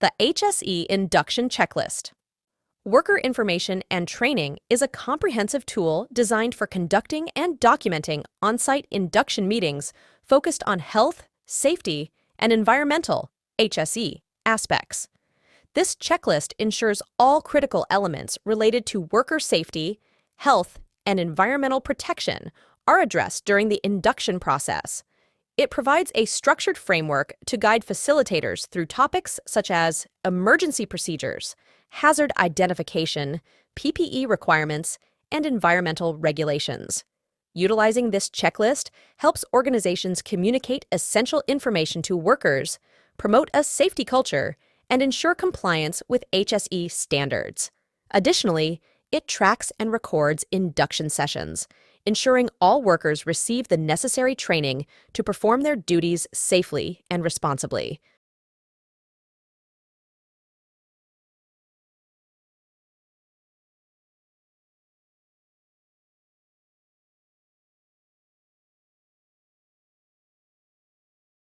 The HSE Induction Checklist. Worker information and training is a comprehensive tool designed for conducting and documenting on-site induction meetings focused on health, safety, and environmental HSE aspects. This checklist ensures all critical elements related to worker safety, health, and environmental protection are addressed during the induction process. It provides a structured framework to guide facilitators through topics such as emergency procedures, hazard identification, PPE requirements, and environmental regulations. Utilizing this checklist helps organizations communicate essential information to workers, promote a safety culture, and ensure compliance with HSE standards. Additionally, it tracks and records induction sessions, ensuring all workers receive the necessary training to perform their duties safely and responsibly.